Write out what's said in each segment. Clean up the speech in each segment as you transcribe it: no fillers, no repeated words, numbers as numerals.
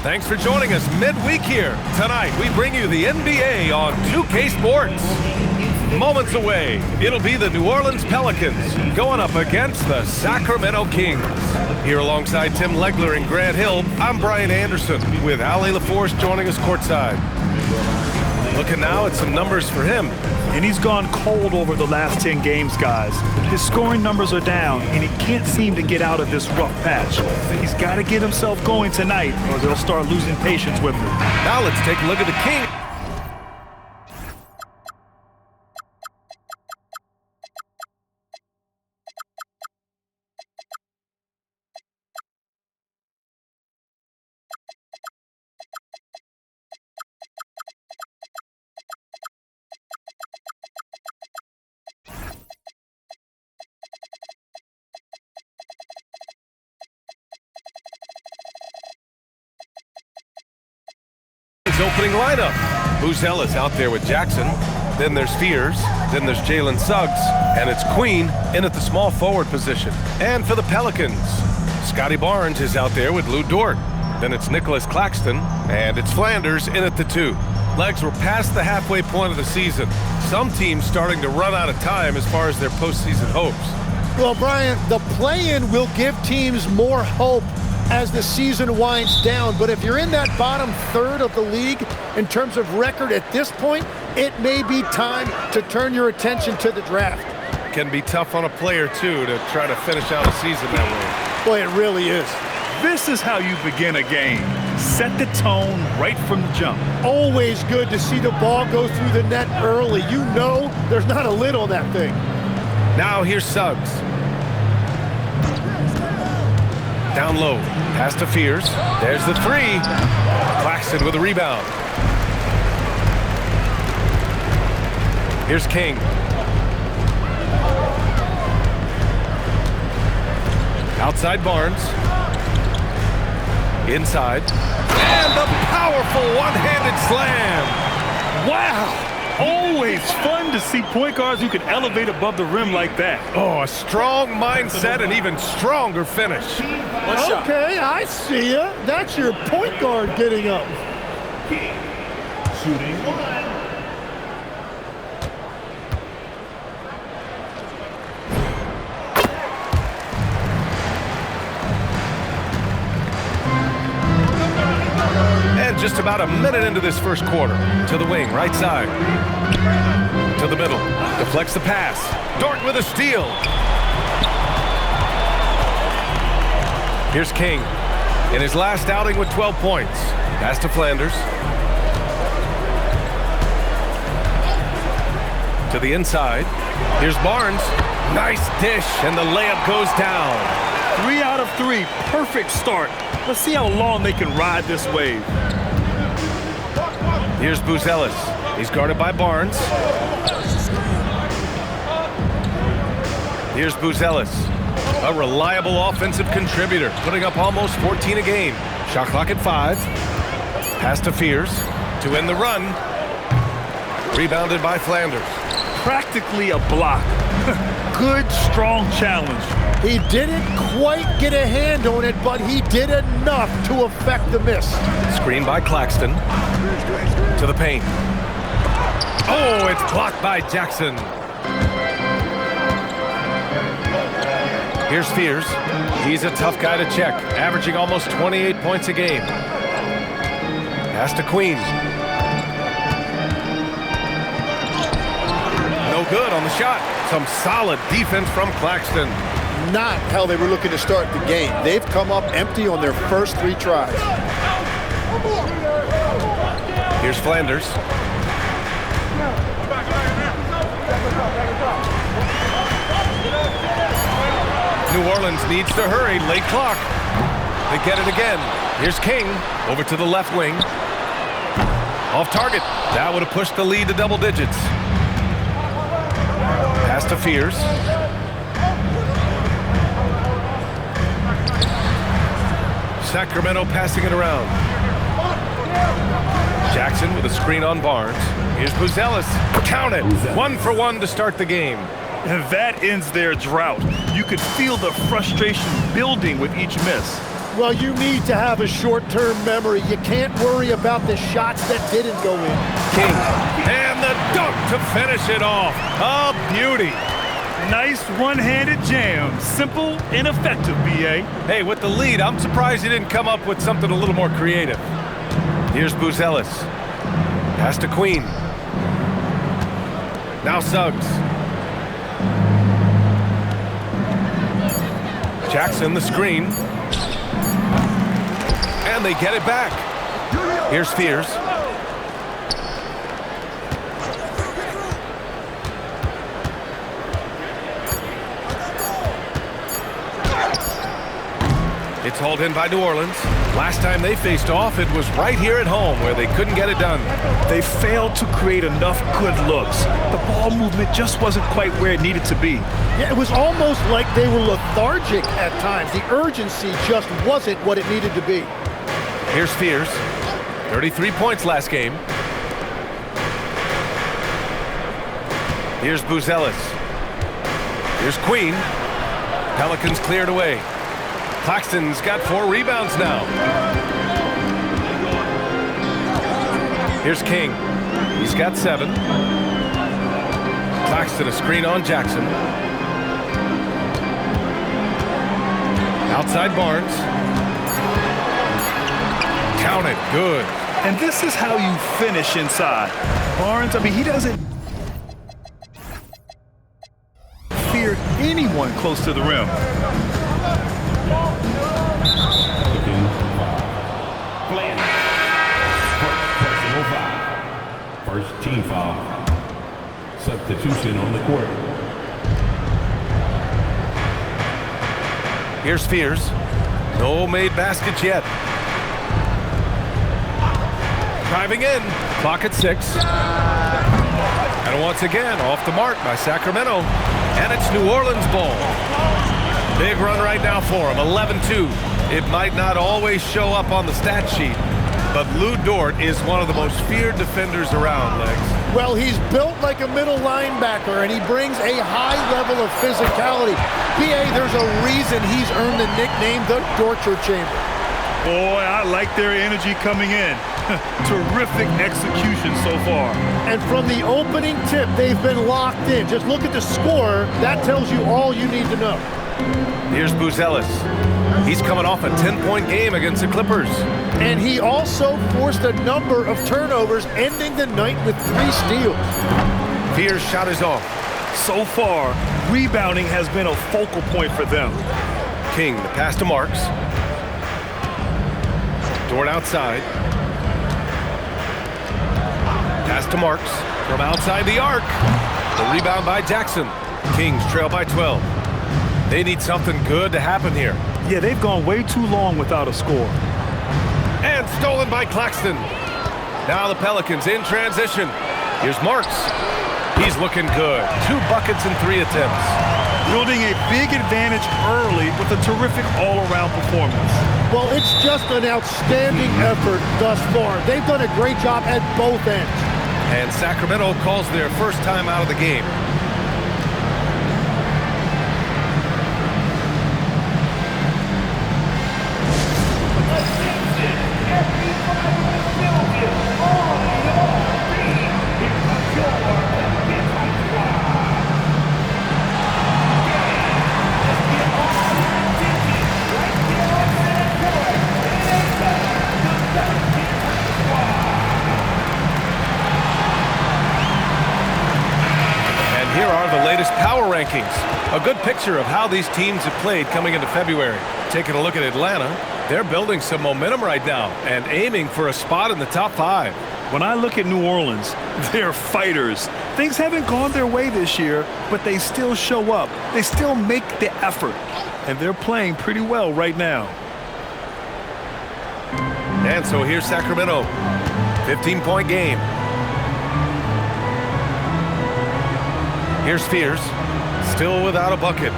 Thanks for joining us midweek here. Tonight, we bring you the NBA on 2K Sports. Moments away, it'll be the New Orleans Pelicans going up against the Sacramento Kings. Here alongside Tim Legler and Grant Hill, I'm Brian Anderson with Ali LaForce joining us courtside. Looking now at some numbers for him. And he's gone cold over the last 10 games, guys. His scoring numbers are down, and he can't seem to get out of this rough patch. He's got to get himself going tonight, or they'll start losing patience with him. Now let's take a look at the Kings. Opening lineup. Buzelis out there with Jackson. Then there's Fears. Then there's Jalen Suggs. And it's Queen in at the small forward position. And for the Pelicans, Scotty Barnes is out there with Lou Dort. Then it's Nicholas Claxton. And it's Flanders in at the 2. Legs were past the halfway point of the season. Some teams starting to run out of time as far as their postseason hopes. Well, Brian, the play-in will give teams more hope as the season winds down. But if you're in that bottom third of the league in terms of record at this point, it may be time to turn your attention to the draft. Can be tough on a player, too, to try to finish out a season that way. Boy, it really is. This is how you begin a game. Set the tone right from the jump. Always good to see the ball go through the net early. You know there's not a lid on that thing. Now here's Suggs. Down low, pass to Fears. There's the 3. Claxton with a rebound. Here's King. Outside Barnes. Inside. And the powerful one-handed slam. Wow! Always fun to see point guards who can elevate above the rim like that. Oh, a strong mindset and even stronger finish. Okay, I see ya. That's your point guard getting up. Shooting 1. Just about a minute into this first quarter. To the wing, right side. To the middle. Deflects the pass. Dort with a steal. Here's King. In his last outing with 12 points. Pass to Flanders. To the inside. Here's Barnes. Nice dish, and the layup goes down. 3 out of 3. Perfect start. Let's see how long they can ride this wave. Here's Buzelis. He's guarded by Barnes. Here's Buzelis, a reliable offensive contributor, putting up almost 14 a game. Shot clock at 5. Pass to Fears to end the run. Rebounded by Flanders. Practically a block. Good, strong challenge. He didn't quite get a hand on it, but he did enough to affect the miss. Screen by Claxton. To the paint. Oh, it's blocked by Jackson. Here's Fears. He's a tough guy to check, averaging almost 28 points a game. Pass to Queen. No good on the shot. Some solid defense from Claxton. Not how they were looking to start the game. They've come up empty on their first 3 tries. Here's Flanders. New Orleans needs to hurry. Late clock. They get it again. Here's King. Over to the left wing. Off target. That would have pushed the lead to double digits. Pass to Fears. Sacramento passing it around. Jackson with a screen on Barnes. Here's Buzelis. Count it. 1 for 1 to start the game. And that ends their drought. You could feel the frustration building with each miss. Well, you need to have a short-term memory. You can't worry about the shots that didn't go in. King, and the dunk to finish it off. A beauty. Nice one-handed jam. Simple and effective, B.A. Hey, with the lead, I'm surprised he didn't come up with something a little more creative. Here's Buzelis. Pass to Queen. Now Suggs. Jackson the screen. And they get it back. Here's Fears. It's hauled in by New Orleans. Last time they faced off, it was right here at home where they couldn't get it done. They failed to create enough good looks. The ball movement just wasn't quite where it needed to be. Yeah, it was almost like they were lethargic at times. The urgency just wasn't what it needed to be. Here's Fears. 33 points last game. Here's Buzelis. Here's Queen. Pelicans cleared away. Claxton's got 4 rebounds now. Here's King. He's got 7. Claxton a screen on Jackson. Outside Barnes. Count it. Good. And this is how you finish inside. Barnes, he doesn't fear anyone close to the rim. First team foul. Substitution on the court. Here's Fears. No made baskets yet. Driving in. Clock at 6. And once again, off the mark by Sacramento. And it's New Orleans ball. Big run right now for him, 11-2. It might not always show up on the stat sheet, but Lou Dort is one of the most feared defenders around, Legs. Well, he's built like a middle linebacker, and he brings a high level of physicality. P.A., there's a reason he's earned the nickname the Torture Chamber. Boy, I like their energy coming in. Terrific execution so far. And from the opening tip, they've been locked in. Just look at the score. That tells you all you need to know. Here's Buzelis. He's coming off a 10-point game against the Clippers. And he also forced a number of turnovers, ending the night with 3 steals. Fears shot is off. So far, rebounding has been a focal point for them. King, the pass to Marks. Dort outside. Pass to Marks from outside the arc. The rebound by Jackson. Kings trail by 12. They need something good to happen here. Yeah, they've gone way too long without a score. And stolen by Claxton. Now the Pelicans in transition. Here's Marks. He's looking good. 2 buckets in 3 attempts. Building a big advantage early with a terrific all-around performance. Well, it's just an outstanding effort thus far. They've done a great job at both ends. And Sacramento calls their first time out of the game. Here are the latest power rankings. A good picture of how these teams have played coming into February. Taking a look at Atlanta, they're building some momentum right now and aiming for a spot in the top 5. When I look at New Orleans, they're fighters. Things haven't gone their way this year, but they still show up. They still make the effort, and they're playing pretty well right now. And so here's Sacramento, 15-point game. Here's Fears, still without a bucket.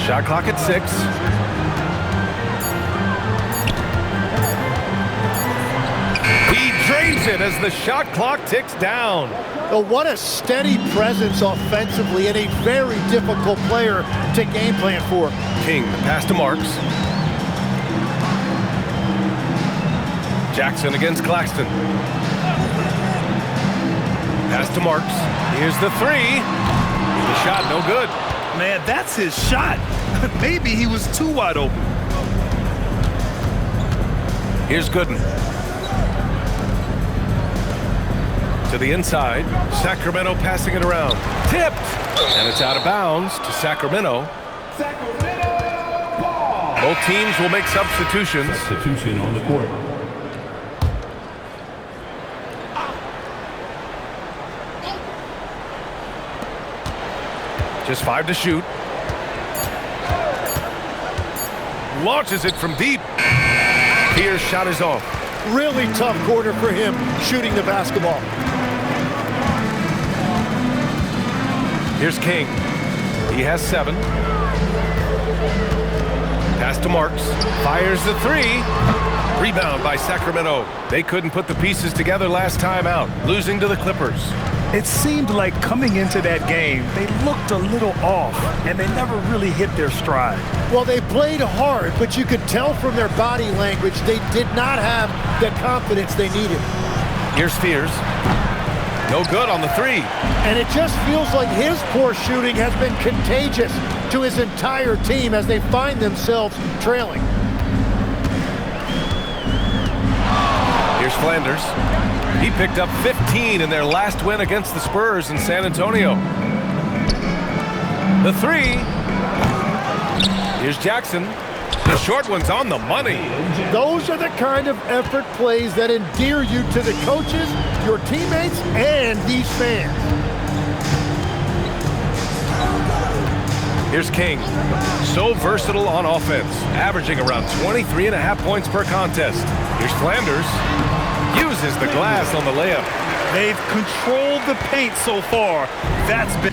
Shot clock at 6. He drains it as the shot clock ticks down. Well, what a steady presence offensively and a very difficult player to game plan for. King, the pass to Marks. Jackson against Claxton. Pass to Marks. Here's the three. The shot, no good. Man, that's his shot. Maybe he was too wide open. Here's Gooden. To the inside. Sacramento passing it around. Tipped. And it's out of bounds to Sacramento. Both teams will make substitutions. Substitution on the court. Just 5 to shoot. Launches it from deep. Pierce's shot is off. Really tough quarter for him shooting the basketball. Here's King. He has 7. Pass to Marks. Fires the three. Rebound by Sacramento. They couldn't put the pieces together last time out, losing to the Clippers. It seemed like coming into that game, they looked a little off, and they never really hit their stride. Well, they played hard, but you could tell from their body language they did not have the confidence they needed. Here's Spears. No good on the three. And it just feels like his poor shooting has been contagious to his entire team as they find themselves trailing. Here's Flanders. He picked up 15 in their last win against the Spurs in San Antonio. The three. Here's Jackson. The short one's on the money. Those are the kind of effort plays that endear you to the coaches, your teammates, and these fans. Here's King. So versatile on offense, averaging around 23.5 points per contest. Here's Flanders. Uses the glass on the layup. They've controlled the paint so far. That's been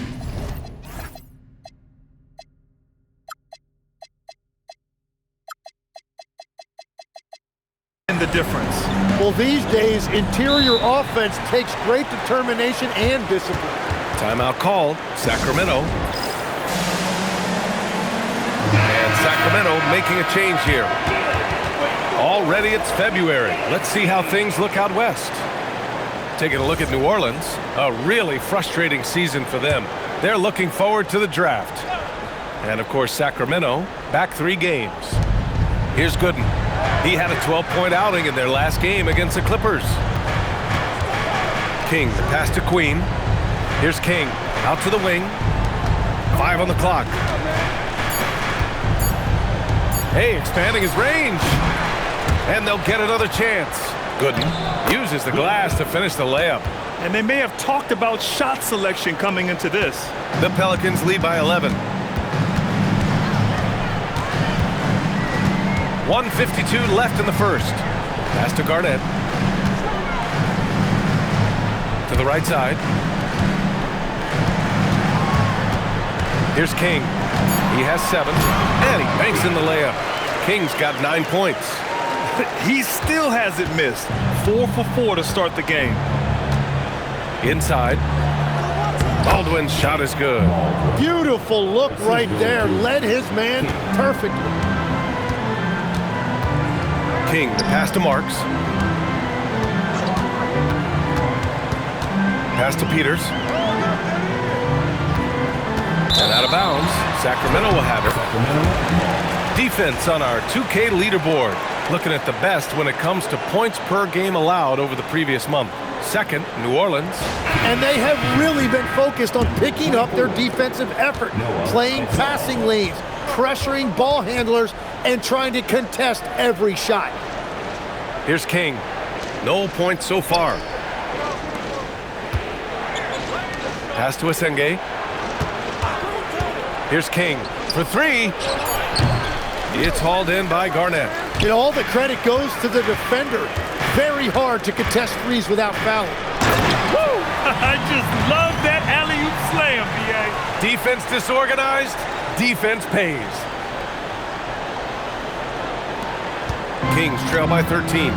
the difference. Well, these days, interior offense takes great determination and discipline. Timeout called. Sacramento. And Sacramento making a change here. Already it's February. Let's see how things look out west. Taking a look at New Orleans, a really frustrating season for them. They're looking forward to the draft. And of course, Sacramento, back 3 games. Here's Gooden. He had a 12-point outing in their last game against the Clippers. King, the pass to Queen. Here's King, out to the wing. 5 on the clock. Hey, expanding his range. And they'll get another chance. Gooden uses the glass to finish the layup. And they may have talked about shot selection coming into this. The Pelicans lead by 11. 1:52 left in the first. Pass to Garnett. To the right side. Here's King. He has 7. And he banks in the layup. King's got 9 points. He still hasn't missed. 4 for 4 to start the game. Inside. Baldwin's shot is good. Beautiful look right there. Led his man perfectly. King, the pass to Marks. Pass to Peters. And out of bounds. Sacramento will have it. Defense on our 2K leaderboard. Looking at the best when it comes to points per game allowed over the previous month. Second, New Orleans. And they have really been focused on picking up their defensive effort, playing passing lanes, pressuring ball handlers, and trying to contest every shot. Here's King. No points so far. Pass to Asenge. Here's King for 3. It's hauled in by Garnett. You know, all the credit goes to the defender. Very hard to contest threes without fouling. Woo! I just love that alley-oop slam, B.A. Defense disorganized, defense pays. Kings trail by 13.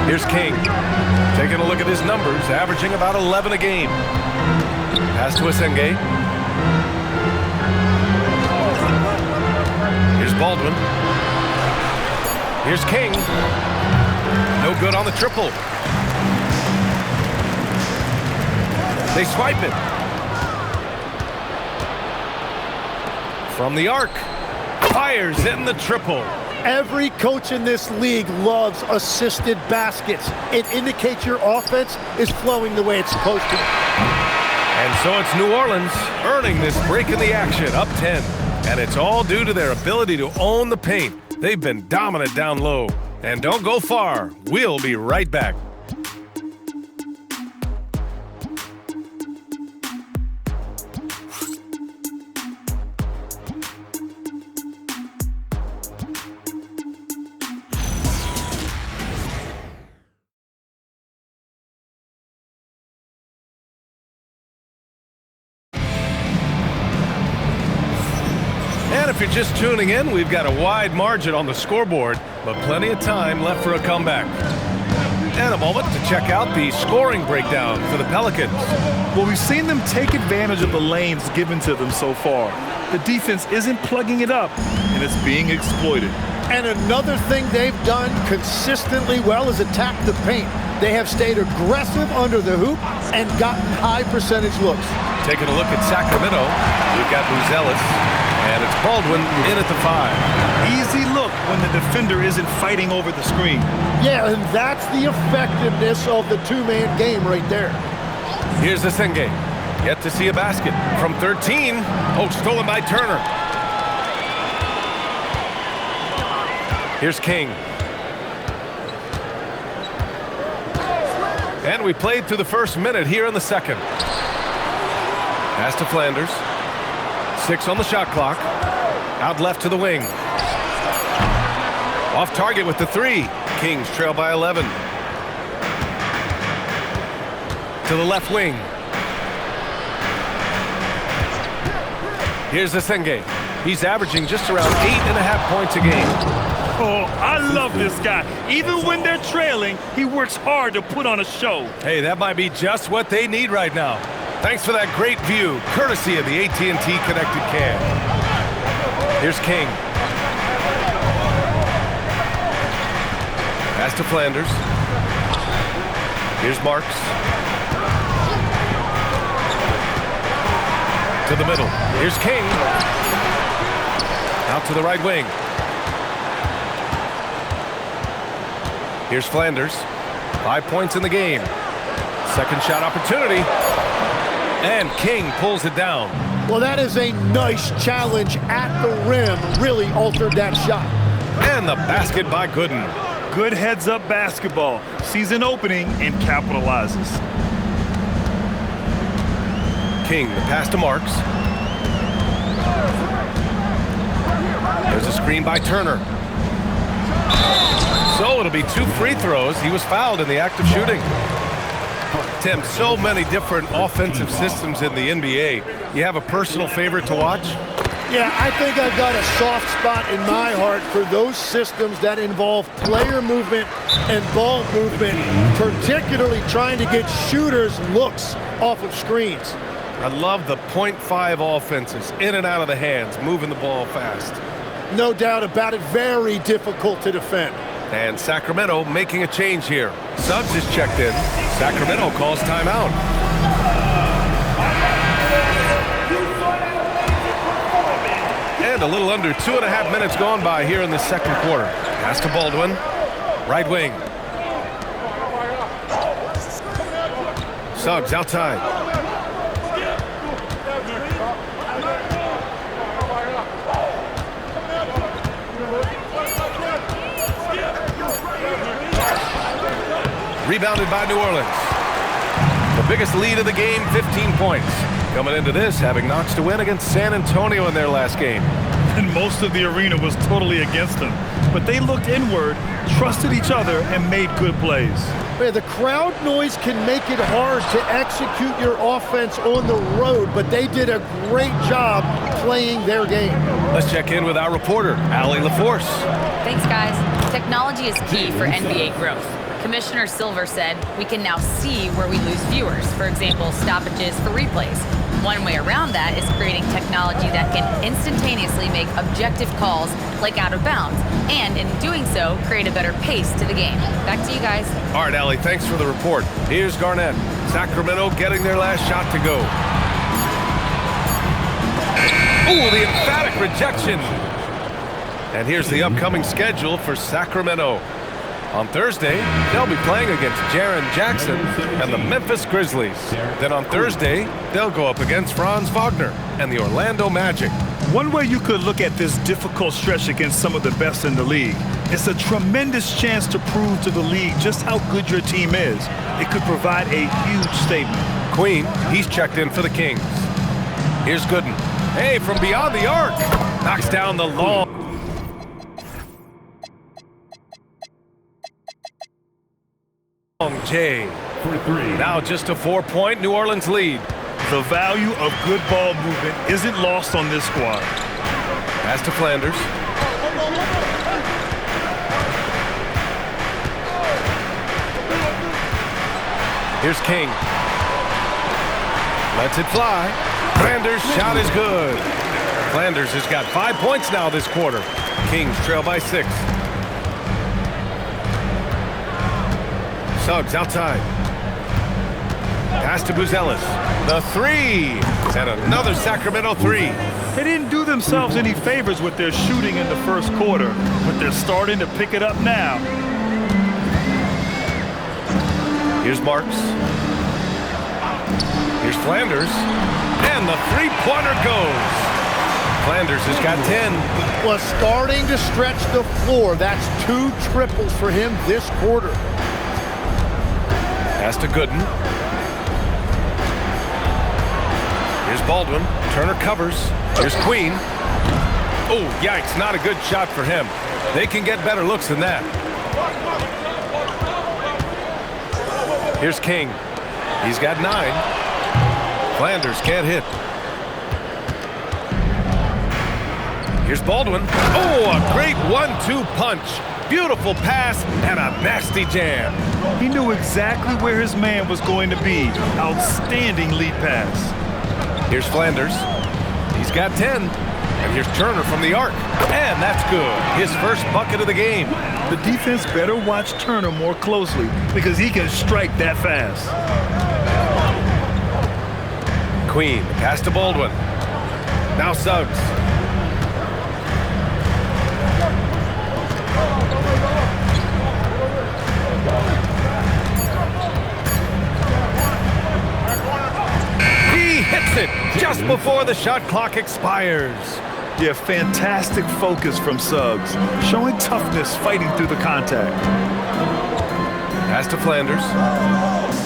Here's King. Taking a look at his numbers, averaging about 11 a game. Pass to Asenge. Here's Baldwin. Here's King. No good on the triple. They swipe it. From the arc. Fires in the triple. Every coach in this league loves assisted baskets. It indicates your offense is flowing the way it's supposed to. And so it's New Orleans earning this break in the action, up 10. And it's all due to their ability to own the paint. They've been dominant down low. And don't go far. We'll be right back. And if you're just tuning in, we've got a wide margin on the scoreboard, but plenty of time left for a comeback. And a moment to check out the scoring breakdown for the Pelicans. Well, we've seen them take advantage of the lanes given to them so far. The defense isn't plugging it up, and it's being exploited. And another thing they've done consistently well is attack the paint. They have stayed aggressive under the hoop and gotten high percentage looks. Taking a look at Sacramento, we've got Buzelis, and it's Baldwin in at the 5. Easy look when the defender isn't fighting over the screen. Yeah, and that's the effectiveness of the two-man game right there. Here's the Senge. Yet to see a basket from 13. Oh, stolen by Turner. Here's King. And we played through the first minute here in the second. Pass to Flanders. 6 on the shot clock. Out left to the wing. Off target with the 3. Kings trail by 11. To the left wing. Here's the Senge. He's averaging just around 8.5 points a game. Oh, I love this guy. Even when they're trailing, he works hard to put on a show. Hey, that might be just what they need right now. Thanks for that great view, courtesy of the AT&T Connected Cam. Here's King. Pass to Flanders. Here's Marks. To the middle. Here's King. Out to the right wing. Here's Flanders. 5 points in the game. Second shot opportunity. And King pulls it down. Well, that is a nice challenge at the rim. Really altered that shot. And the basket by Gooden. Good heads-up basketball. Sees an opening and capitalizes. King, the pass to Marks. There's a screen by Turner. So it'll be 2 free throws. He was fouled in the act of shooting. Tim, so many different offensive systems in the NBA. You have a personal favorite to watch? Yeah, I think I've got a soft spot in my heart for those systems that involve player movement and ball movement, particularly trying to get shooters looks off of screens. I love the .5 offenses, in and out of the hands, moving the ball fast. No doubt about it, very difficult to defend. And Sacramento making a change here. Suggs is checked in. Sacramento calls timeout. And a little under 2.5 minutes gone by here in the second quarter. Pass to Baldwin. Right wing. Suggs outside. Rebounded by New Orleans. The biggest lead of the game, 15 points. Coming into this, having Knox to win against San Antonio in their last game. And most of the arena was totally against them. But they looked inward, trusted each other, and made good plays. Man, the crowd noise can make it hard to execute your offense on the road, but they did a great job playing their game. Let's check in with our reporter, Allie LaForce. Thanks, guys. Technology is key for NBA growth. Commissioner Silver said we can now see where we lose viewers, for example, stoppages for replays. One way around that is creating technology that can instantaneously make objective calls like out of bounds, and in doing so, create a better pace to the game. Back to you guys. All right, Allie, thanks for the report. Here's Garnett. Sacramento getting their last shot to go. Ooh, the emphatic rejection. And here's the upcoming schedule for Sacramento. On Thursday, they'll be playing against Jaren Jackson and the Memphis Grizzlies. Then on Thursday, they'll go up against Franz Wagner and the Orlando Magic. One way you could look at this difficult stretch against some of the best in the league, it's a tremendous chance to prove to the league just how good your team is. It could provide a huge statement. Queen, he's checked in for the Kings. Here's Gooden. Hey, from beyond the arc. Knocks down the long J. For three. Now just a 4-point New Orleans lead. The value of good ball movement isn't lost on this squad. Pass to Flanders. Here's King. Lets it fly. Flanders' shot is good. Flanders has got 5 points now this quarter. Kings trail by 6. Suggs outside. Pass to Buzelis. The 3. And another Sacramento 3. They didn't do themselves any favors with their shooting in the first quarter, but they're starting to pick it up now. Here's Marks. Here's Flanders. And the three-pointer goes. Flanders has got 10. Was starting to stretch the floor. That's 2 triples for him this quarter. Pass to Gooden. Here's Baldwin. Turner covers. Here's Queen. Oh, yikes. Not a good shot for him. They can get better looks than that. Here's King. He's got 9. Flanders can't hit. Here's Baldwin. Oh, a great 1-2 punch. Beautiful pass and a nasty jam. He knew exactly where his man was going to be. Outstanding lead pass. Here's Flanders. He's got 10. And here's Turner from the arc. And that's good. His first bucket of the game. The defense better watch Turner more closely because he can strike that fast. Queen, pass to Baldwin. Now Suggs. He hits it just before the shot clock expires. Yeah, fantastic focus from Suggs, showing toughness fighting through the contact. Pass to Flanders.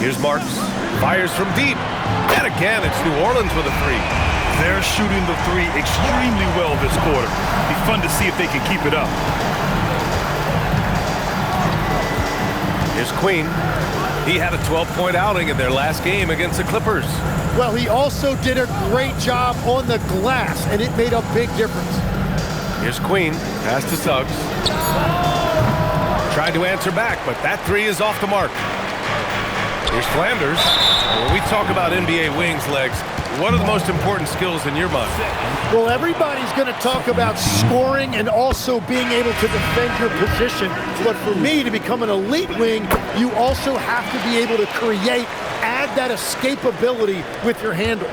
Here's Marks. Fires from deep. And again, it's New Orleans with a 3. They're shooting the 3 extremely well this quarter. Be fun to see if they can keep it up. Here's Queen. He had a 12-point outing in their last game against the Clippers. Well, he also did a great job on the glass, and it made a big difference. Here's Queen. Pass to Suggs. Tried to answer back, but that 3 is off the mark. Here's Flanders. When we talk about NBA wings, Legs, what are the most important skills in your mind? Well, everybody's going to talk about scoring and also being able to defend your position. But for me, to become an elite wing, you also have to be able to create, add that escapability with your handle.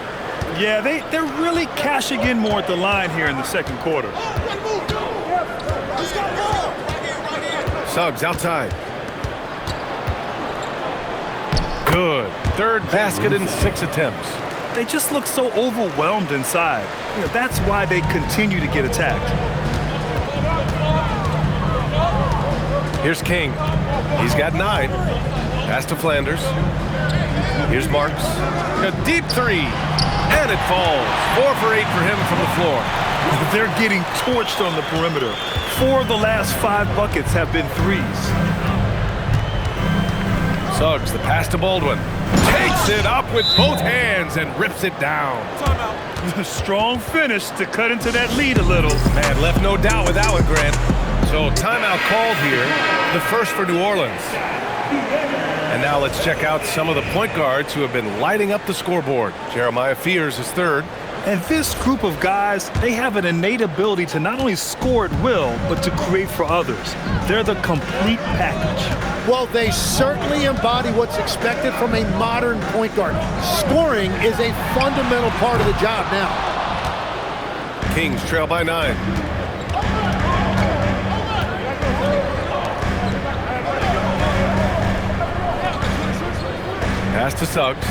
Yeah, they're really cashing in more at the line here in the second quarter. Suggs outside. Good. Third basket in 6 attempts. They just look so overwhelmed inside. You know, that's why they continue to get attacked. Here's King. He's got 9. Pass to Flanders. Here's Marks. A deep 3. And it falls. 4 for 8 for him from the floor. They're getting torched on the perimeter. 4 of the last 5 buckets have been 3s. Suggs, the pass to Baldwin. Takes it up with both hands and rips it down. Strong finish to cut into that lead a little. Man, left no doubt with that one, Grant. So timeout called here, the first for New Orleans. And now let's check out some of the point guards who have been lighting up the scoreboard. Jeremiah Fears is third. And this group of guys, they have an innate ability to not only score at will, but to create for others. They're the complete package. Well, they certainly embody what's expected from a modern point guard. Scoring is a fundamental part of the job now. Kings trail by 9. Pass to Suggs.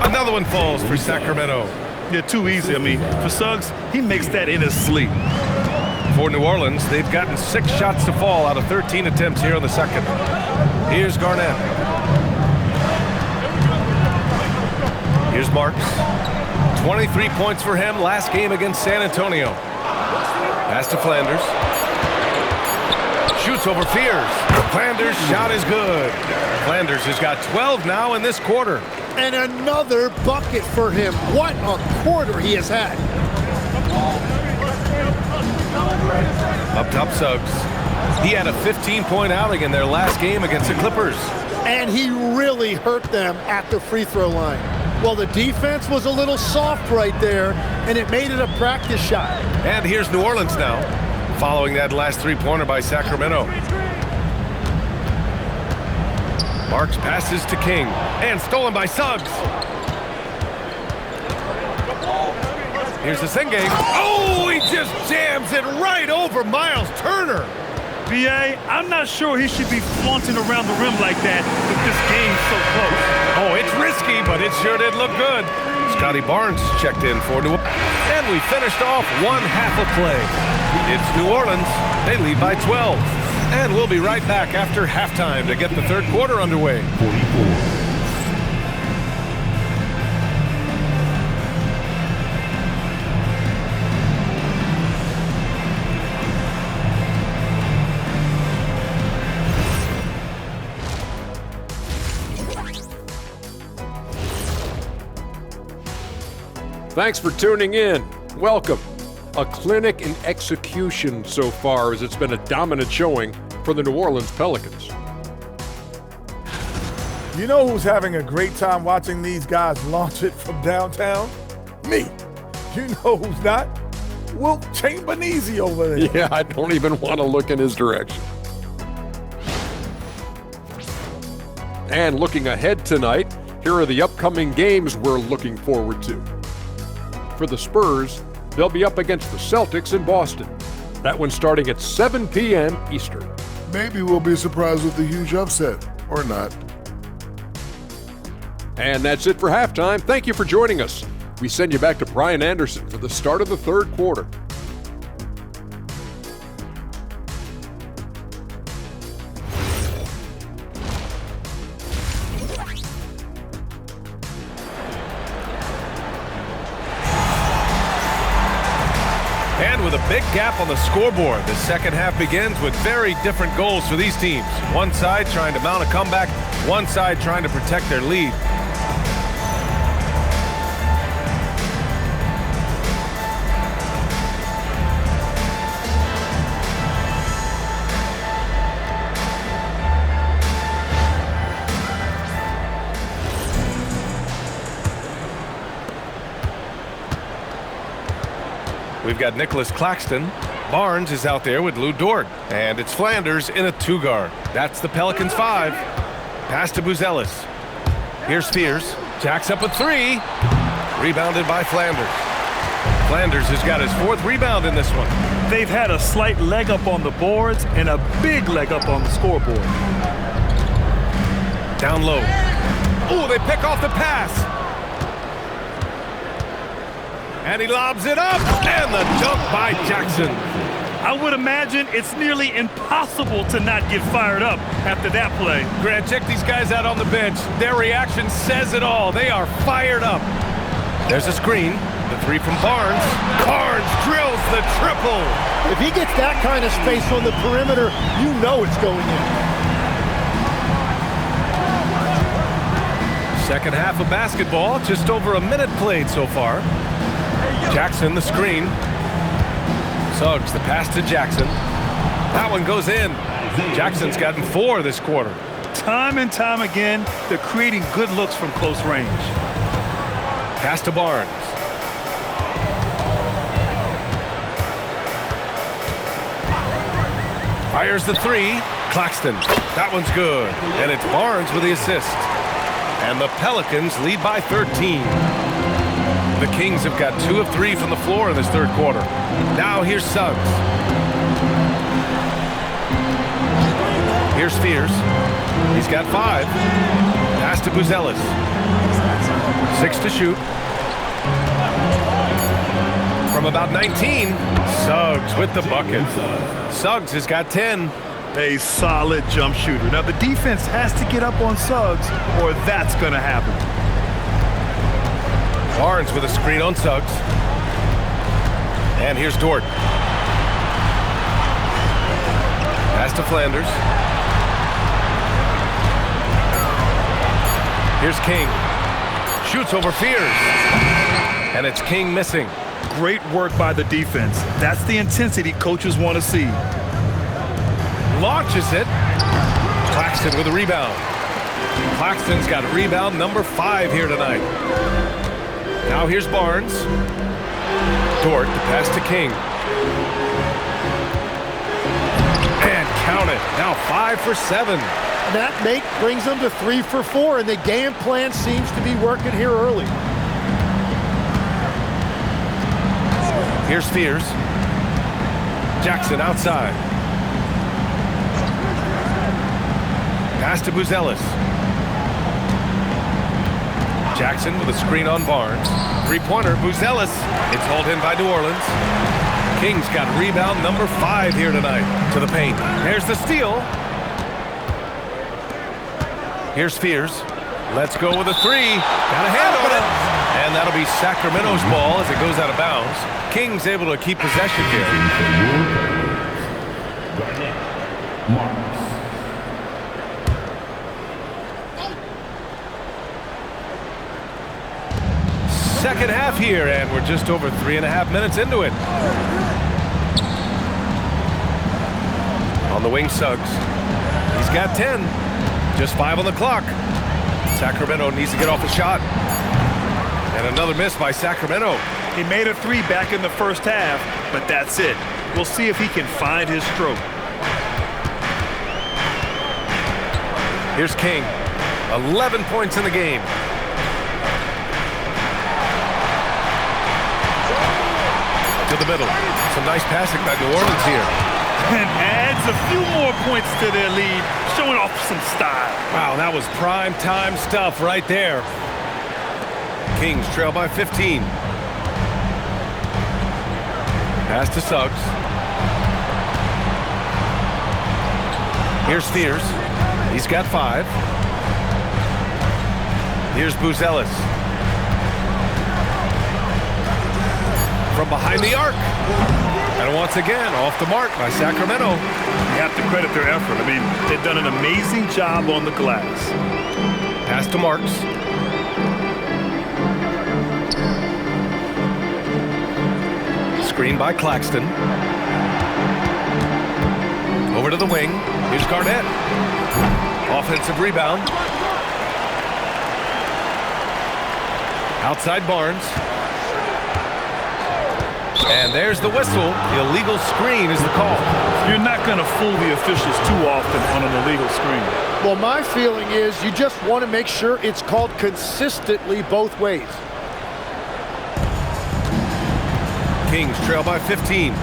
Another one falls for Sacramento. Yeah, too easy. I mean, for Suggs, he makes that in his sleep. For New Orleans, they've gotten 6 shots to fall out of 13 attempts here in the second. Here's Garnett. Here's Marks. 23 points for him last game against San Antonio. Pass to Flanders. Shoots over Fears. Flanders' shot is good. Flanders has got 12 now in this quarter. And another bucket for him. What a quarter he has had. Up top, Suggs. He had a 15-point outing in their last game against the Clippers. And he really hurt them at the free throw line. Well, the defense was a little soft right there, and it made it a practice shot. And here's New Orleans now, following that last three-pointer by Sacramento. Marks passes to King, and stolen by Suggs. Here's the Sengay. Oh, he just jams it right over Miles Turner. B.A., I'm not sure he should be flaunting around the rim like that with this game so close. Oh, it's risky, but it sure did look good. Scotty Barnes checked in for New Orleans. And we finished off one half of play. It's New Orleans. They lead by 12. And we'll be right back after halftime to get the third quarter underway. 44. Thanks for tuning in. Welcome. A clinic in execution so far, as it's been a dominant showing for the New Orleans Pelicans. You know who's having a great time watching these guys launch it from downtown? Me. You know who's not? Wilt Chamberneezy over there. Yeah, I don't even want to look in his direction. And looking ahead tonight, here are the upcoming games we're looking forward to. For the Spurs, they'll be up against the Celtics in Boston. That one starting at 7 p.m. Eastern. Maybe we'll be surprised with a huge upset, or not. And that's it for halftime. Thank you for joining us. We send you back to Brian Anderson for the start of the third quarter. And with a big gap on the scoreboard, the second half begins with very different goals for these teams. One side trying to mount a comeback, one side trying to protect their lead. We've got Nicholas Claxton. Barnes is out there with Lou Dort. And it's Flanders in a two-guard. That's the Pelicans 5. Pass to Buzelis. Here's Fears. Jacks up a three. Rebounded by Flanders. Flanders has got his fourth rebound in this one. They've had a slight leg up on the boards and a big leg up on the scoreboard. Down low. Oh, they pick off the pass. And he lobs it up, and the dunk by Jackson. I would imagine it's nearly impossible to not get fired up after that play. Grant, check these guys out on the bench. Their reaction says it all. They are fired up. There's a screen. The three from Barnes. Barnes drills the triple. If he gets that kind of space on the perimeter, you know it's going in. Second half of basketball, just over a minute played so far. Jackson, the screen. Suggs, the pass to Jackson. That one goes in. Jackson's gotten 4 this quarter. Time and time again, they're creating good looks from close range. Pass to Barnes. Fires the 3. Claxton. That one's good. And it's Barnes with the assist. And the Pelicans lead by 13. The Kings have got 2 of 3 from the floor in this third quarter. Now here's Suggs. Here's Spears. He's got 5. Pass to Buzelis. 6 to shoot. From about 19, Suggs with the bucket. Suggs has got 10. A solid jump shooter. Now the defense has to get up on Suggs or that's going to happen. Barnes with a screen on Suggs. And here's Dort. Pass to Flanders. Here's King. Shoots over Fears. And it's King missing. Great work by the defense. That's the intensity coaches want to see. Launches it. Claxton with a rebound. Claxton's got rebound number 5 here tonight. Now here's Barnes. Dort, the pass to King. And count it. Now 5 for 7. That make brings them to 3 for 4, and the game plan seems to be working here early. Here's Fears. Jackson outside. Pass to Buzelis. Jackson with a screen on Barnes. 3-pointer, Buzelis. It's hauled in by New Orleans. Kings got rebound number 5 here tonight. To the paint. There's the steal. Here's Fears. Let's go with a 3. Got a hand on it. And that'll be Sacramento's ball as it goes out of bounds. Kings able to keep possession here. Second half here, and we're just over 3.5 minutes into it. On the wing, Suggs. He's got 10. Just 5 on the clock. Sacramento needs to get off a shot. And another miss by Sacramento. He made a 3 back in the first half, but that's it. We'll see if he can find his stroke. Here's King. 11 points in the game. To the middle. Some nice passing by New Orleans here. And adds a few more points to their lead, showing off some style. Wow, that was prime time stuff right there. Kings trail by 15. Pass to Suggs. Here's Fears. He's got 5. Here's Buzelis. From behind the arc. And once again, off the mark by Sacramento. You have to credit their effort. I mean, they've done an amazing job on the glass. Pass to Marks. Screen by Claxton. Over to the wing. Here's Garnett. Offensive rebound. Outside Barnes. And there's the whistle. The illegal screen is the call. You're not going to fool the officials too often on an illegal screen. Well, my feeling is you just want to make sure it's called consistently both ways. Kings trail by 15.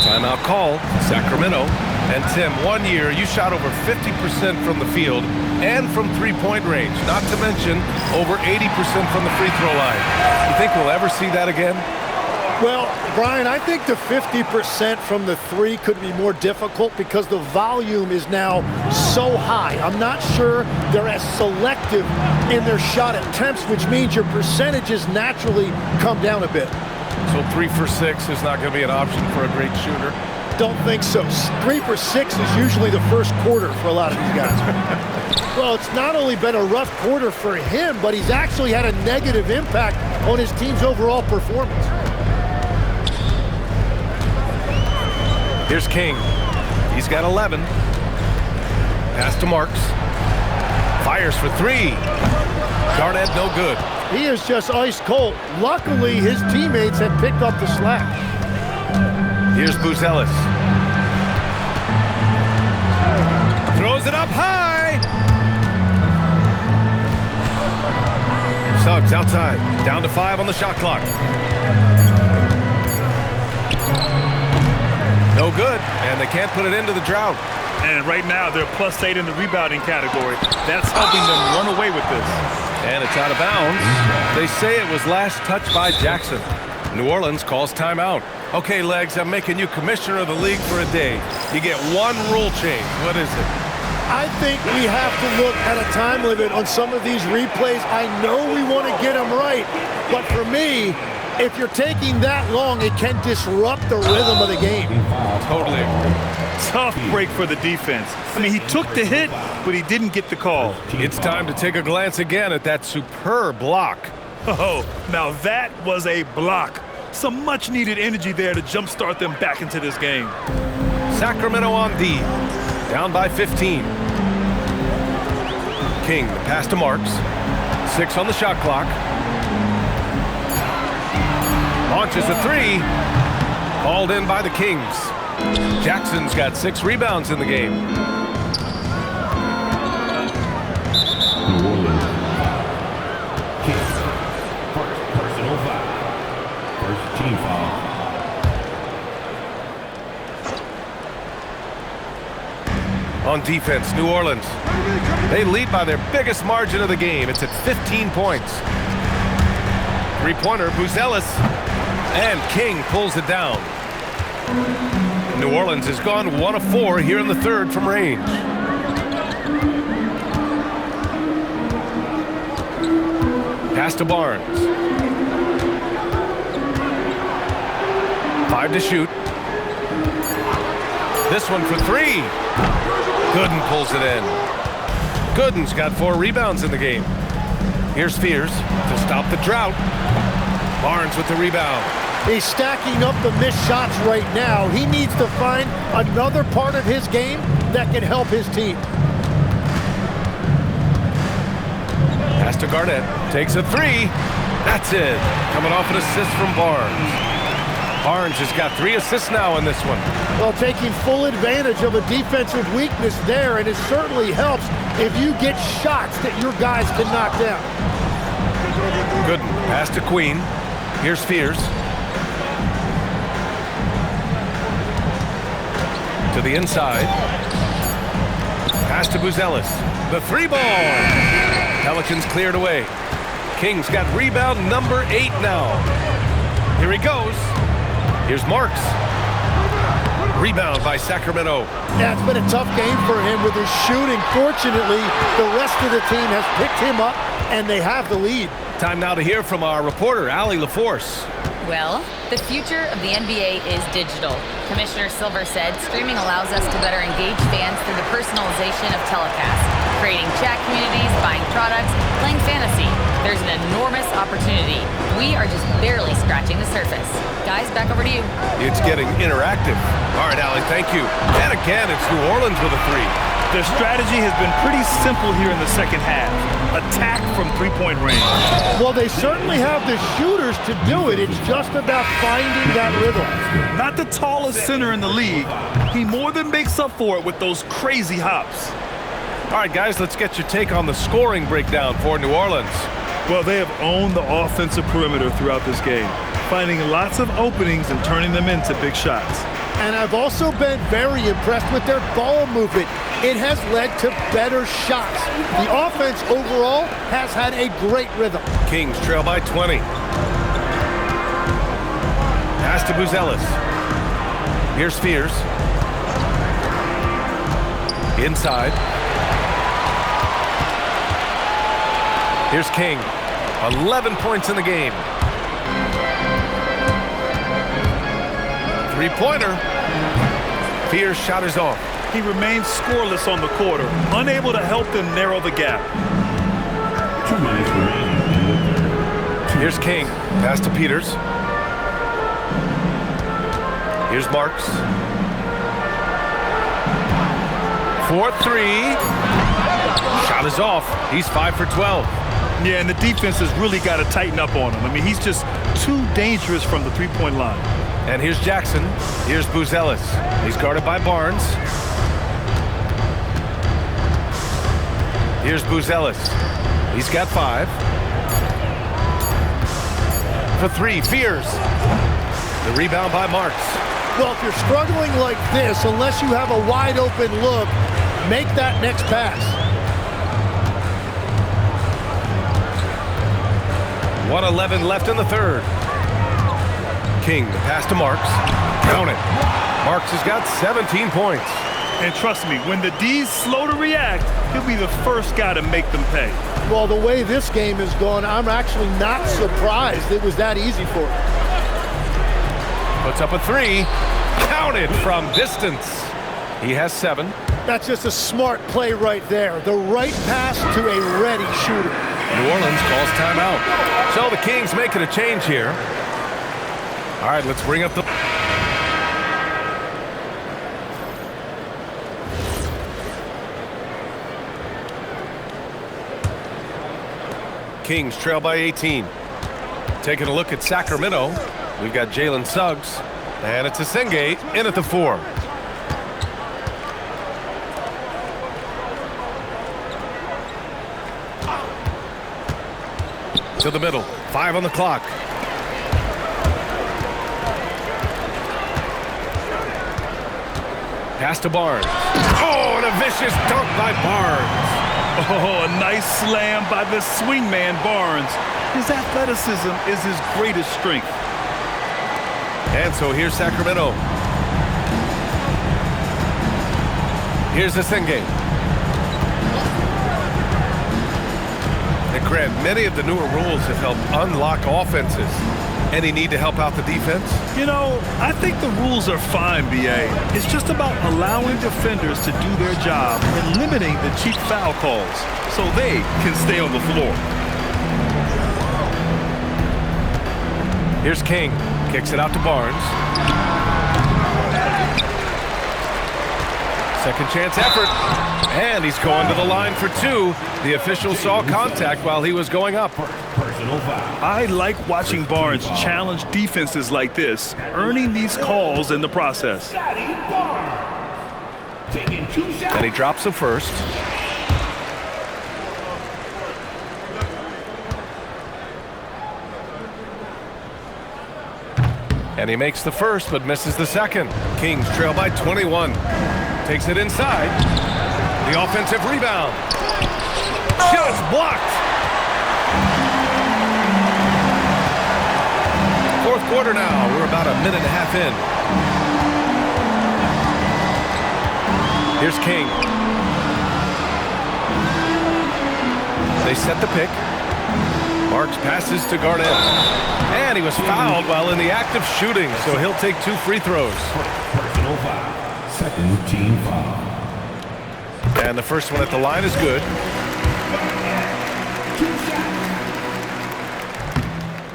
Timeout call, Sacramento. And Tim, 1 year, you shot over 50% from the field and from three-point range, not to mention over 80% from the free throw line. You think we'll ever see that again? Well, Brian, I think the 50% from the 3 could be more difficult because the volume is now so high. I'm not sure they're as selective in their shot attempts, which means your percentages naturally come down a bit. So 3 for 6 is not going to be an option for a great shooter? Don't think so. 3 for 6 is usually the first quarter for a lot of these guys. Well, it's not only been a rough quarter for him, but he's actually had a negative impact on his team's overall performance. Here's King. He's got 11. Pass to Marks. Fires for 3. Garnett, no good. He is just ice cold. Luckily, his teammates have picked up the slack. Here's Buzelis. Throws it up high. Suggs outside. Down to 5 on the shot clock. No good, and they can't put it into the drought. And right now, they're +8 in the rebounding category. That's helping them run away with this. And it's out of bounds. They say it was last touched by Jackson. New Orleans calls timeout. Okay, Legs, I'm making you commissioner of the league for a day. You get one rule change. What is it? I think we have to look at a time limit on some of these replays. I know we want to get them right, but for me, if you're taking that long, it can disrupt the rhythm of the game. Totally agree. Tough break for the defense. I mean, he took the hit, but he didn't get the call. It's time to take a glance again at that superb block. Oh, now that was a block. Some much-needed energy there to jumpstart them back into this game. Sacramento on D. Down by 15. King, the pass to Marks. 6 on the shot clock. Launches a 3. Called in by the Kings. Jackson's got 6 rebounds in the game. New Orleans. Kings. Personal foul. First team foul. On defense, New Orleans. They lead by their biggest margin of the game. It's at 15 points. Three-pointer, Buzelis. And King pulls it down. New Orleans has gone 1 of 4 here in the third from range. Pass to Barnes. 5 to shoot. This one for 3. Gooden pulls it in. Gooden's got 4 rebounds in the game. Here's Fears to stop the drought. Barnes with the rebound. He's stacking up the missed shots right now. He needs to find another part of his game that can help his team. Pass to Garnett. Takes a 3. That's it. Coming off an assist from Barnes. Barnes has got 3 assists now in this one. Well, taking full advantage of a defensive weakness there, and it certainly helps if you get shots that your guys can knock down. Gooden. Pass to Queen. Here's Fears. To the inside. Pass to Buzelis. The 3-ball. Pelicans cleared away. Kings got rebound number 8 now. Here he goes. Here's Marks. Rebound by Sacramento. Yeah, it's been a tough game for him with his shooting. Fortunately, the rest of the team has picked him up, and they have the lead. Time now to hear from our reporter, Allie LaForce. Well, the future of the NBA is digital. Commissioner Silver said streaming allows us to better engage fans through the personalization of telecasts, creating chat communities, buying products, playing fantasy. There's an enormous opportunity. We are just barely scratching the surface. Guys, back over to you. It's getting interactive. All right, Allie, thank you. And again, it's New Orleans with a 3. Their strategy has been pretty simple here in the second half. Attack from three-point range. Well, they certainly have the shooters to do it. It's just about finding that rhythm. Not the tallest center in the league. He more than makes up for it with those crazy hops. All right, guys, let's get your take on the scoring breakdown for New Orleans. Well, they have owned the offensive perimeter throughout this game, finding lots of openings and turning them into big shots. And I've also been very impressed with their ball movement. It has led to better shots. The offense overall has had a great rhythm. Kings trail by 20. Pass to Buzelis. Here's Fears. Inside. Here's King. 11 points in the game. Three-pointer. Fears shot is off. He remains scoreless on the quarter, unable to help them narrow the gap. 2 minutes remaining. Here's King. Pass to Peters. Here's Marks. for three. Shot is off. He's 5 for 12. Yeah, and the defense has really got to tighten up on him. I mean, he's just too dangerous from the three-point line. And here's Jackson. Here's Buzelis. He's guarded by Barnes. Here's Buzelis. He's got 5. For 3, Fears. The rebound by Marks. Well, if you're struggling like this, unless you have a wide open look, make that next pass. 1:11 left in the third. King, the pass to Marks. Count it. Marks has got 17 points. And trust me, when the D's slow to react, he'll be the first guy to make them pay. Well, the way this game has gone, I'm actually not surprised it was that easy for him. Puts up a 3. Counted from distance. He has 7. That's just a smart play right there. The right pass to a ready shooter. New Orleans calls timeout. So the Kings making a change here. All right, let's bring up the... Kings trail by 18. Taking a look at Sacramento. We've got Jalen Suggs. And it's Asenge in at the 4. To the middle. 5 on the clock. Pass to Barnes. Oh, and a vicious dunk by Barnes. Oh, a nice slam by the swingman Barnes. His athleticism is his greatest strength. And so here's Sacramento. Here's Asenge. And Grant, many of the newer rules have helped unlock offenses. Any need to help out the defense? You know, I think the rules are fine, B.A. It's just about allowing defenders to do their job and limiting the cheap foul calls so they can stay on the floor. Here's King. Kicks it out to Barnes. Second chance effort. And he's going to the line for 2. The official saw contact while he was going up. Personal foul. I like watching Barnes challenge defenses like this, earning these calls in the process. Taking 2 shots. And he drops the first. And he makes the first, but misses the second. Kings trail by 21. Takes it inside. The offensive rebound. Shots blocked. Fourth quarter now. We're about a minute and a half in. Here's King. They set the pick. Marks passes to Garnett. And he was fouled while in the act of shooting, so he'll take 2 free throws. Personal foul. Second team foul. And the first one at the line is good.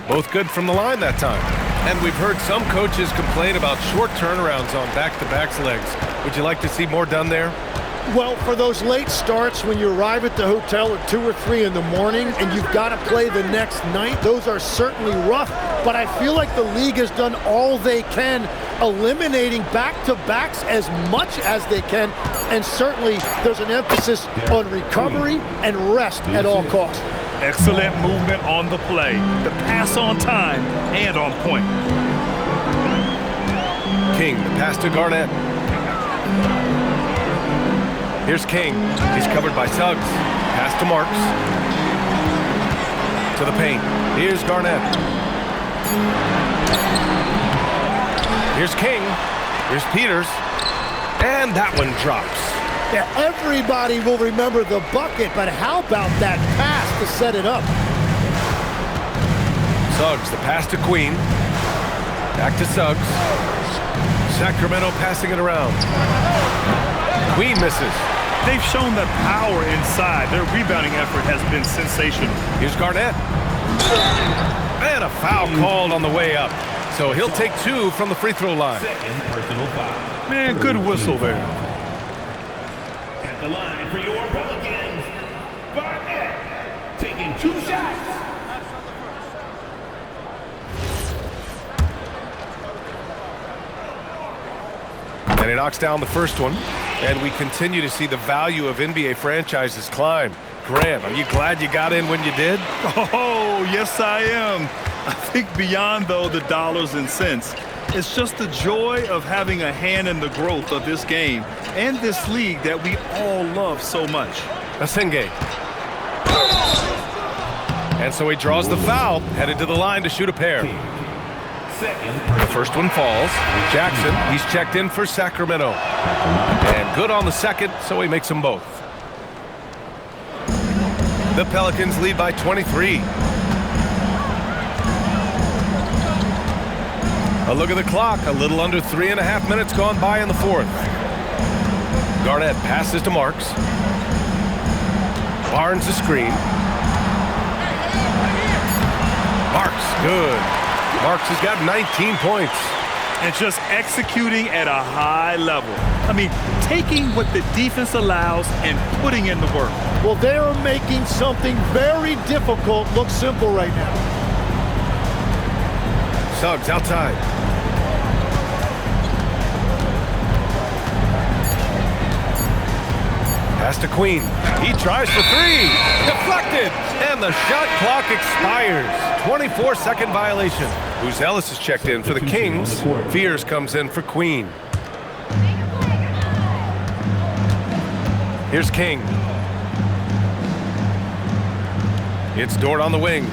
Both good from the line that time. And we've heard some coaches complain about short turnarounds on back-to-backs legs. Would you like to see more done there? Well, for those late starts when you arrive at the hotel at 2 or 3 in the morning and you've got to play the next night, those are certainly rough. But I feel like the league has done all they can, eliminating back-to-backs as much as they can. And certainly there's an emphasis on recovery and rest at all costs. Excellent movement on the play. The pass on time and on point. King, the pass to Garnett. Here's King. He's covered by Suggs. Pass to Marks. To the paint. Here's Garnett. Here's King. Here's Peters. And that one drops. Yeah, everybody will remember the bucket, but how about that pass to set it up? Suggs, the pass to Queen. Back to Suggs. Sacramento passing it around. Queen misses. They've shown the power inside. Their rebounding effort has been sensational. Here's Garnett. And a foul called on the way up. So he'll take 2 from the free throw line. Second personal foul. Man, good whistle there. the line for your Pelicans, Barnett, taking 2 shots. And he knocks down the first one. And we continue to see the value of NBA franchises climb. Grant, are you glad you got in when you did? Oh, yes, I am. I think beyond, though, the dollars and cents, it's just the joy of having a hand in the growth of this game and this league that we all love so much. Asenge. And so he draws the foul, headed to the line to shoot a pair. The first one falls. Jackson, he's checked in for Sacramento. And good on the second, so he makes them both. The Pelicans lead by 23. A look at the clock. A little under 3.5 minutes gone by in the fourth. Garnett passes to Marks. Barnes the screen. Marks, good. Marks has got 19 points. And just executing at a high level. I mean, taking what the defense allows and putting in the work. Well, they are making something very difficult look simple right now. Suggs outside. Pass to Queen. He tries for three. Deflected. And the shot clock expires. 24-second violation. Ellis is checked in for the Kings. Fears comes in for Queen. Here's King. It's Dort on the wing.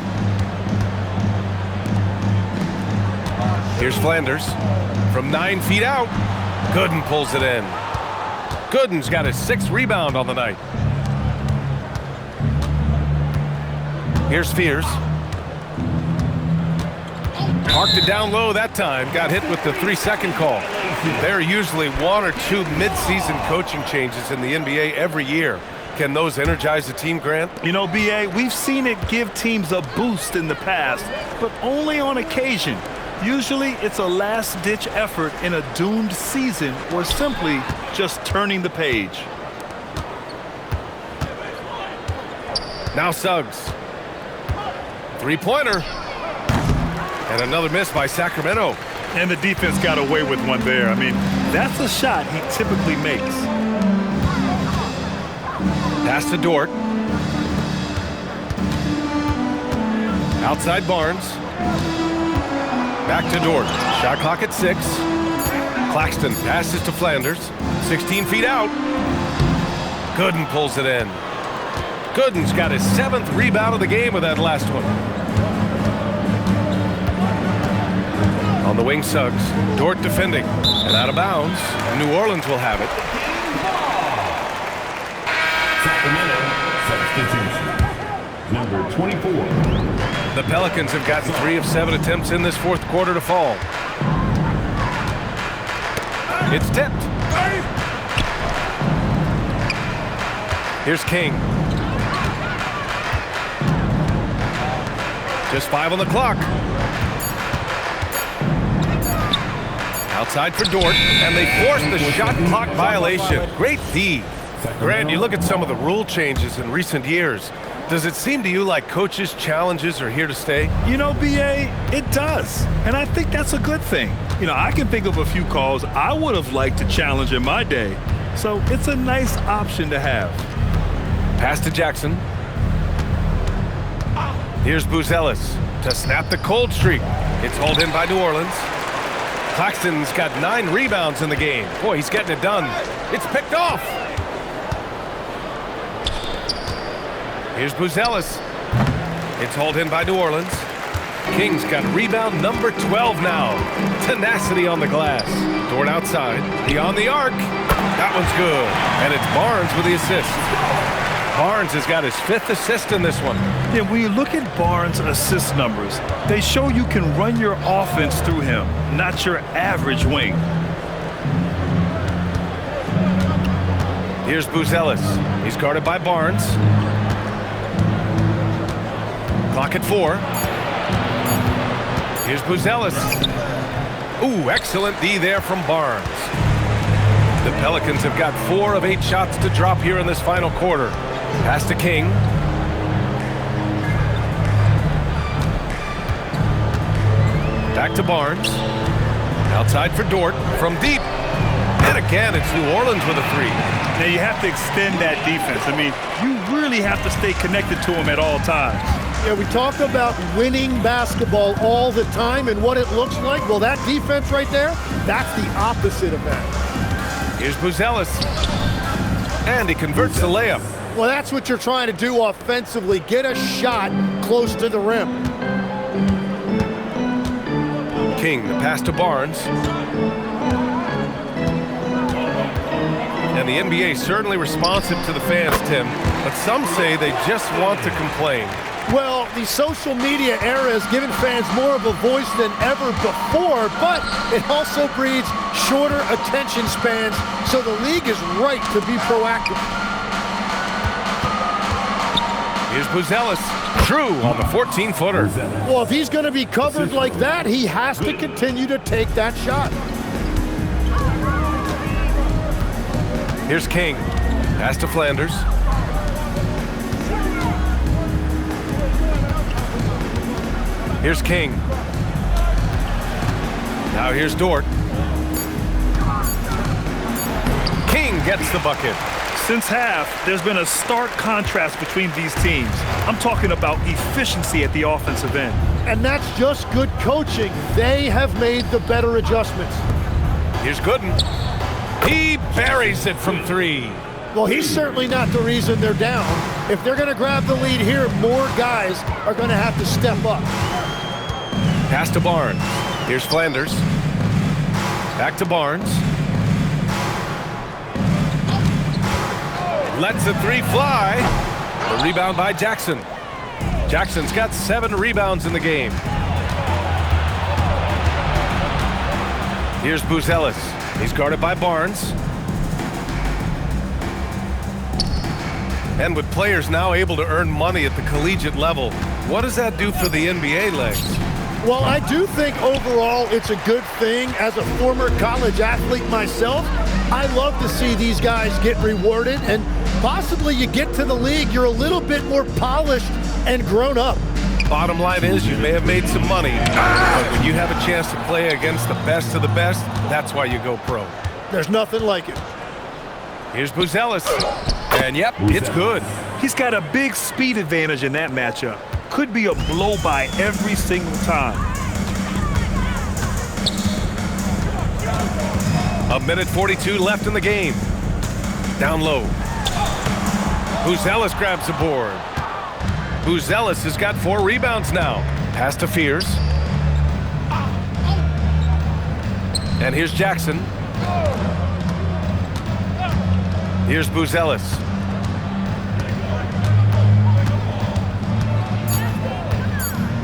Here's Flanders. From 9 feet out. Gooden pulls it in. Gooden's got his 6th rebound on the night. Here's Fears. Marked it down low that time. Got hit with the 3-second call. There are usually 1 or 2 mid-season coaching changes in the NBA every year. Can those energize the team, Grant? You know, B.A., we've seen it give teams a boost in the past, but only on occasion. Usually it's a last-ditch effort in a doomed season or simply just turning the page. Now Suggs. 3-pointer. And another miss by Sacramento. And the defense got away with one there. I mean, that's a shot he typically makes. Pass to Dort. Outside Barnes. Back to Dort. Shot clock at 6. Claxton passes to Flanders. 16 feet out. Gooden pulls it in. Gooden's got his 7th rebound of the game with that last one. On the wing, Suggs. Dort defending. And out of bounds. New Orleans will have it. Sacramento substitution. Number 24. The Pelicans have gotten 3 of 7 attempts in this fourth quarter to fall. It's tipped. Here's King. Just 5 on the clock. Outside for Dort, and they force the shot clock violation. Great D. Grant, you look at some of the rule changes in recent years. Does it seem to you like coaches' challenges are here to stay? You know, B.A., it does. And I think that's a good thing. You know, I can think of a few calls I would have liked to challenge in my day. So it's a nice option to have. Pass to Jackson. Here's Ellis to snap the cold streak. It's hauled in by New Orleans. Claxton's got 9 rebounds in the game. Boy, he's getting it done. It's picked off. Here's Ellis. It's hauled in by New Orleans. Kings got rebound number 12 now. Tenacity on the glass. Dort outside. He on the arc. That one's good. And it's Barnes with the assist. Barnes has got his 5th assist in this one. Yeah, when you look at Barnes' assist numbers, they show you can run your offense through him, not your average wing. Here's Ellis. He's guarded by Barnes. Clock at 4. Here's Ellis. Ooh, excellent D there from Barnes. The Pelicans have got 4 of 8 shots to drop here in this final quarter. Pass to King. Back to Barnes. Outside for Dort from deep. And again, it's New Orleans with a 3. Now you have to extend that defense. I mean, you really have to stay connected to them at all times. Yeah, we talk about winning basketball all the time and what it looks like. Well, that defense right there, that's the opposite of that. Here's Buzelis. And he converts the layup. Well, that's what you're trying to do offensively. Get a shot close to the rim. King, the pass to Barnes. And the NBA certainly responsive to the fans, Tim, but some say they just want to complain. Well, the social media era has given fans more of a voice than ever before, but it also breeds shorter attention spans, so the league is right to be proactive. Here's Buzelis. True on the 14-footer. Well, if he's going to be covered like that, he has to continue to take that shot. Here's King. Pass to Flanders. Here's King. Now here's Dort. King gets the bucket. Since half, there's been a stark contrast between these teams. I'm talking about efficiency at the offensive end. And that's just good coaching. They have made the better adjustments. Here's Gooden. He buries it from 3. Well, he's certainly not the reason they're down. If they're going to grab the lead here, more guys are going to have to step up. Pass to Barnes. Here's Flanders. Back to Barnes. Lets the 3 fly. The rebound by Jackson. Jackson's got 7 rebounds in the game. Here's Buzelis. He's guarded by Barnes. And with players now able to earn money at the collegiate level, what does that do for the NBA legs? Well, I do think overall it's a good thing. As a former college athlete myself, I love to see these guys get rewarded, and possibly you get to the league, you're a little bit more polished and grown up. Bottom line is you may have made some money, but when you have a chance to play against the best of the best, that's why you go pro. There's nothing like it. Here's Buzelis. And yep, it's good. He's got a big speed advantage in that matchup. Could be a blow by every single time. A minute 42 left in the game. Down low. Buzelis grabs the board. Buzelis has got 4 rebounds now. Pass to Fears. And here's Jackson. Here's Buzelis.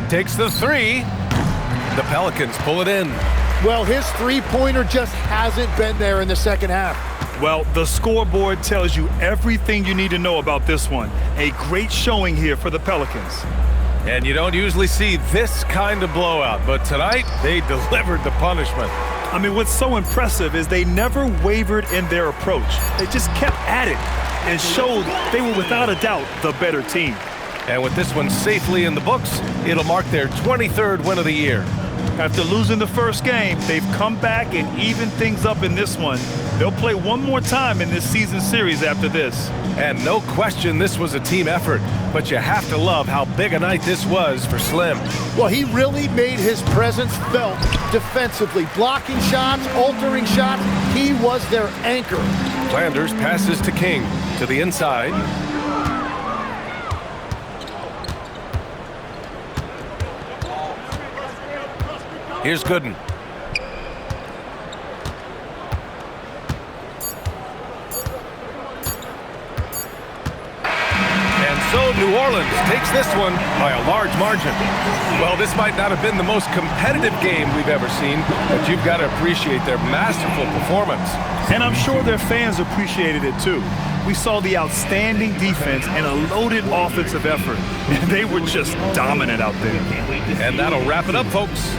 Takes the 3. The Pelicans pull it in. Well, his three-pointer just hasn't been there in the second half. Well, the scoreboard tells you everything you need to know about this one. A great showing here for the Pelicans. And you don't usually see this kind of blowout, but tonight they delivered the punishment. I mean, what's so impressive is they never wavered in their approach. They just kept at it and showed they were without a doubt the better team. And with this one safely in the books, it'll mark their 23rd win of the year. After losing the first game, they've come back and evened things up in this one. They'll play one more time in this season series after this. And no question this was a team effort, but you have to love how big a night this was for Slim. Well, he really made his presence felt defensively. Blocking shots, altering shots. He was their anchor. Flanders passes to King to the inside. Here's Gooden. And so New Orleans takes this one by a large margin. Well, this might not have been the most competitive game we've ever seen, but you've got to appreciate their masterful performance. And I'm sure their fans appreciated it too. We saw the outstanding defense and a loaded offensive effort. And they were just dominant out there. And that'll wrap it up, folks.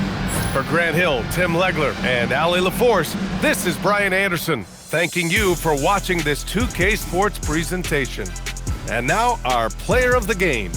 For Grant Hill, Tim Legler, and Allie LaForce, this is Brian Anderson. thanking you for watching this 2K Sports presentation. And now, our player of the game.